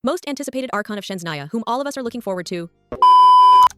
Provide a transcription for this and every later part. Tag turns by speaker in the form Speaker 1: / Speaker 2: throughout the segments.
Speaker 1: most anticipated Archon of Snezhnaya, whom all of us are looking forward to.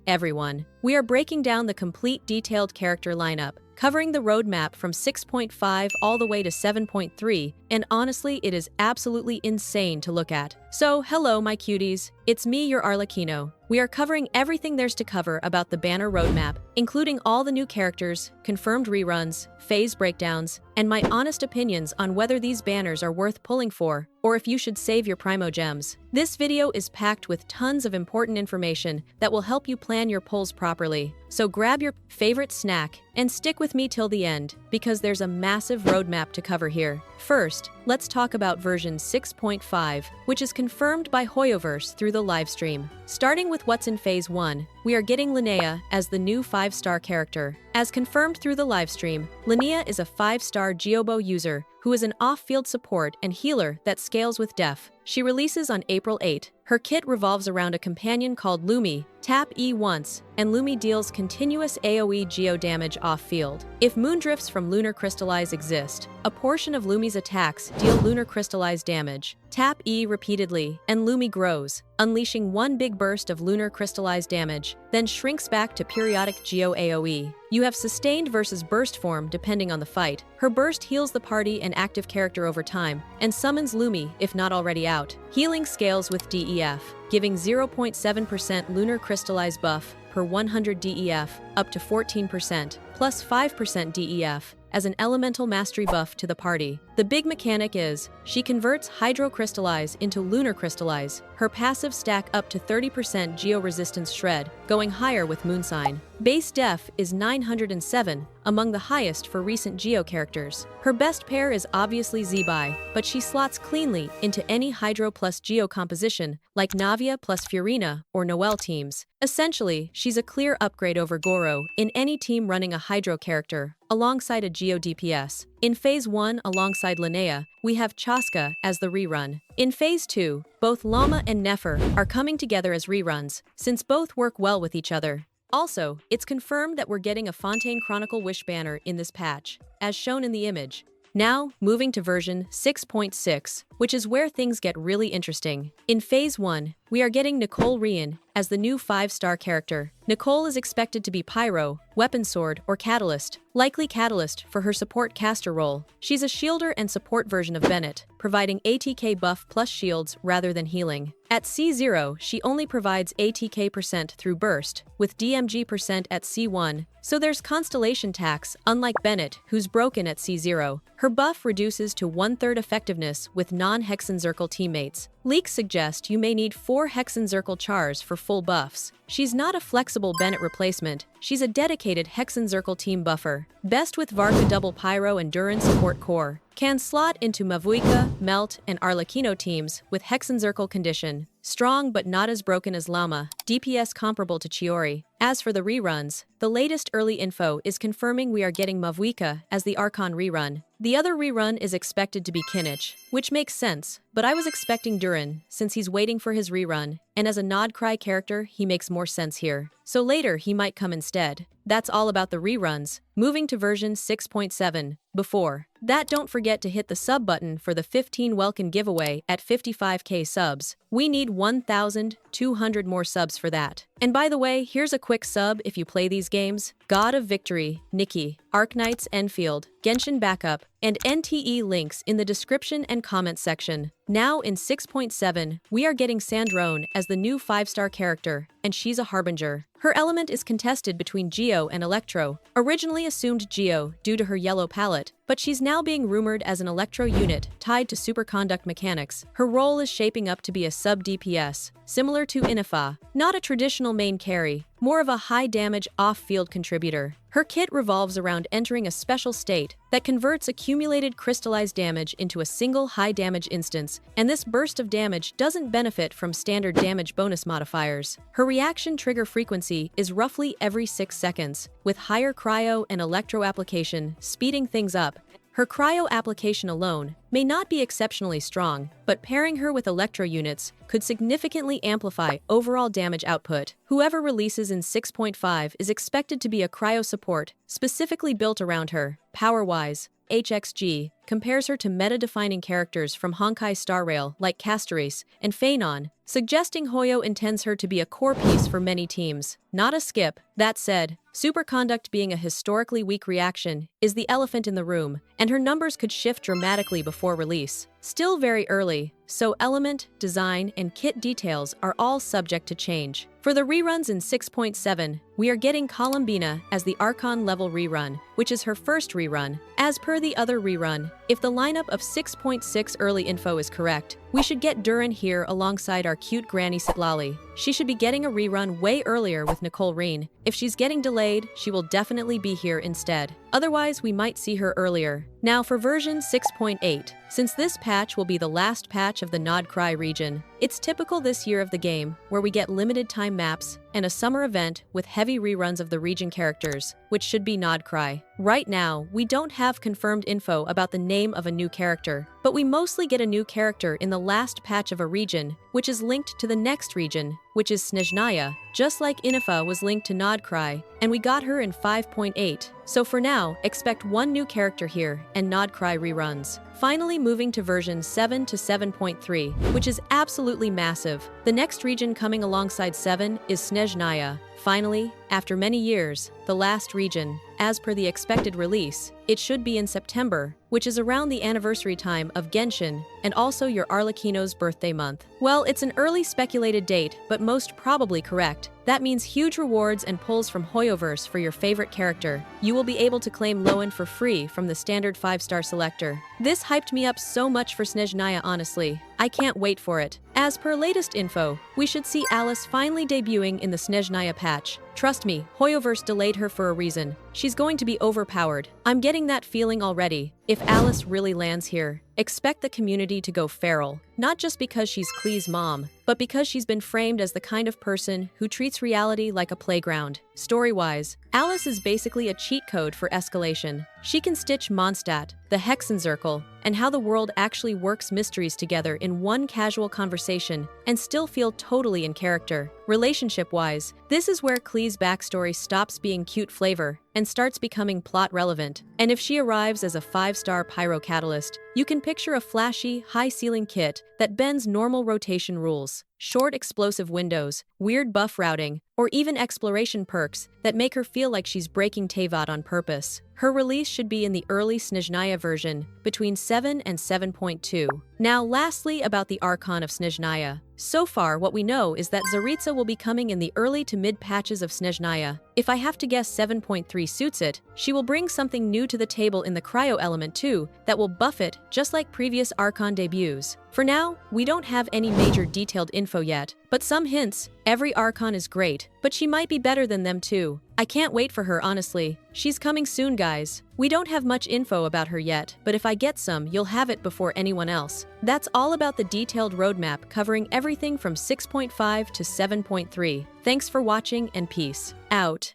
Speaker 1: Everyone. We are breaking down the complete detailed character lineup, covering the roadmap from 6.5 all the way to 7.3, and honestly, it is absolutely insane to look at. So, hello my cuties, it's me, your Arlecchino. We are covering everything there's to cover about the banner roadmap, including all the new characters, confirmed reruns, phase breakdowns, and my honest opinions on whether these banners are worth pulling for, or if you should save your Primo Gems. This video is packed with tons of important information that will help you plan your pulls properly. So grab your favorite snack and stick with me till the end, because there's a massive roadmap to cover here. First, let's talk about version 6.5, which is confirmed by Hoyoverse through the livestream. Starting with what's in Phase 1, we are getting Linnea as the new 5-star character. As confirmed through the livestream, Linnea is a 5-star Geobo user who is an off-field support and healer that scales with Def. She releases on April 8. Her kit revolves around a companion called Lumi. Tap E once, and Lumi deals continuous AoE geo damage off-field. If moondrifts from lunar crystallize exist, a portion of Lumi's attacks deal lunar crystallize damage. Tap E repeatedly, and Lumi grows, unleashing one big burst of lunar crystallized damage, then shrinks back to periodic geo AoE. You have sustained versus burst form depending on the fight. Her burst heals the party and active character over time, and summons Lumi if not already out. Healing scales with DEF, giving 0.7% lunar crystallized buff per 100 DEF up to 14%, plus 5% DEF as an elemental mastery buff to the party. The big mechanic is, she converts hydrocrystallize into lunar crystallize. Her passive stack up to 30% geo-resistance shred, going higher with Moonsign. Base def is 907, among the highest for recent geo characters. Her best pair is obviously Zebai, but she slots cleanly into any hydro plus geo composition, like Navia plus Furina or Noelle teams. Essentially, she's a clear upgrade over Goro in any team running a hydro character, alongside a geo DPS. In Phase 1 alongside Linnea, we have Chaska as the rerun. In Phase 2, both Llama and Nefer are coming together as reruns, since both work well with each other. Also, it's confirmed that we're getting a Fontaine Chronicle Wish banner in this patch, as shown in the image. Now, moving to version 6.6, which is where things get really interesting. In Phase 1, we are getting Nicole Rian as the new 5-star character. Nicole is expected to be Pyro, Weapon Sword, or Catalyst, likely Catalyst for her support caster role. She's a shielder and support version of Bennett, providing ATK buff plus shields rather than healing. At C0, she only provides ATK % through burst, with DMG % at C1, so there's constellation tax, unlike Bennett, who's broken at C0. Her buff reduces to 1/3 effectiveness with non-Hexenzirkel teammates. Leaks suggest you may need 4 Hexenzirkel chars for full buffs. She's not a flexible Bennett replacement, she's a dedicated Hexenzirkel team buffer. Best with Varka double Pyro and Duran support core. Can slot into Mavuika, Melt, and Arlecchino teams with Hexenzirkel condition. Strong but not as broken as Llama, DPS comparable to Chiori. As for the reruns, the latest early info is confirming we are getting Mavuika as the Archon rerun. The other rerun is expected to be Kinnich, which makes sense, but I was expecting Duran, since he's waiting for his rerun, and as a Nodcry character, he makes more sense here. So later he might come instead. That's all about the reruns. Moving to version 6.7. Before that, don't forget to hit the sub button for the 15 Welkin giveaway at 55k subs. We need 1,200 more subs for that. And by the way, here's a quick sub if you play these games. God of Victory, Nikki, Arknights Enfield, Genshin Backup, and NTE links in the description and comment section. Now in 6.7, we are getting Sandrone as the new 5-star character, and she's a Harbinger. Her element is contested between Geo and Electro, originally assumed Geo due to her yellow palette, but she's now being rumored as an Electro unit tied to superconduct mechanics. Her role is shaping up to be a sub-DPS, similar to Inifa, not a traditional main carry, more of a high-damage off-field contributor. Her kit revolves around entering a special state that converts accumulated crystallized damage into a single high-damage instance, and this burst of damage doesn't benefit from standard damage bonus modifiers. Her reaction trigger frequency is roughly every 6 seconds, with higher cryo and electro application speeding things up. Her cryo application alone may not be exceptionally strong, but pairing her with electro units could significantly amplify overall damage output. Whoever releases in 6.5 is expected to be a cryo support, specifically built around her. Power-wise, HXG compares her to meta-defining characters from Honkai Star Rail like Castorace and Phaenon, suggesting Hoyo intends her to be a core piece for many teams, not a skip. That said, superconduct being a historically weak reaction is the elephant in the room, and her numbers could shift dramatically before release. Still very early, so element, design, and kit details are all subject to change. For the reruns in 6.7, we are getting Columbina as the Archon level rerun, which is her first rerun. As per the other rerun, if the lineup of 6.6 early info is correct, we should get Duran here alongside our cute Granny Sitlali. She should be getting a rerun way earlier with Nicole Reen. If she's getting delayed, she will definitely be here instead. Otherwise, we might see her earlier. Now for version 6.8. Since this patch will be the last patch of the Nodcry region, it's typical this year of the game, where we get limited time maps and a summer event with heavy reruns of the region characters, which should be Nodcry. Right now, we don't have confirmed info about the name of a new character, but we mostly get a new character in the last patch of a region, which is linked to the next region, which is Snezhnaya, just like Inifa was linked to Nodcry, and we got her in 5.8. So for now, expect one new character here and Nodcry reruns. Finally moving to version 7 to 7.3, which is absolutely massive. The next region coming alongside 7 is Snezhnaya. Finally, after many years, the last region. As per the expected release, it should be in September, which is around the anniversary time of Genshin and also your Arlecchino's birthday month. Well, it's an early speculated date, but most probably correct. That means huge rewards and pulls from Hoyoverse for your favorite character. You will be able to claim Loan for free from the standard 5-star selector. This hyped me up so much for Snezhnaya, honestly. I can't wait for it. As per latest info, we should see Alice finally debuting in the Snezhnaya patch. Trust me, Hoyoverse delayed her for a reason. She's going to be overpowered. I'm getting that feeling already. If Alice really lands here, expect the community to go feral. Not just because she's Klee's mom, but because she's been framed as the kind of person who treats reality like a playground. Story-wise, Alice is basically a cheat code for escalation. She can stitch Mondstadt, the Hexenzirkel, and how the world actually works mysteries together in one casual conversation and still feel totally in character. Relationship-wise, this is where Klee's backstory stops being cute flavor and starts becoming plot relevant. And if she arrives as a 5-star pyro catalyst, you can picture a flashy, high-ceiling kit that bends normal rotation rules. Short explosive windows, weird buff routing, or even exploration perks that make her feel like she's breaking Teyvat on purpose. Her release should be in the early Snezhnaya version, between 7 and 7.2. Now lastly about the Archon of Snezhnaya. So far, what we know is that Tsaritsa will be coming in the early to mid patches of Snezhnaya. If I have to guess, 7.3 suits it. She will bring something new to the table in the cryo element too, that will buff it, just like previous Archon debuts. For now, we don't have any major detailed info yet, but some hints. Every Archon is great, but she might be better than them too. I can't wait for her, honestly. She's coming soon, guys. We don't have much info about her yet, but if I get some, you'll have it before anyone else. That's all about the detailed roadmap covering everything from 6.5 to 7.3. Thanks for watching and peace out.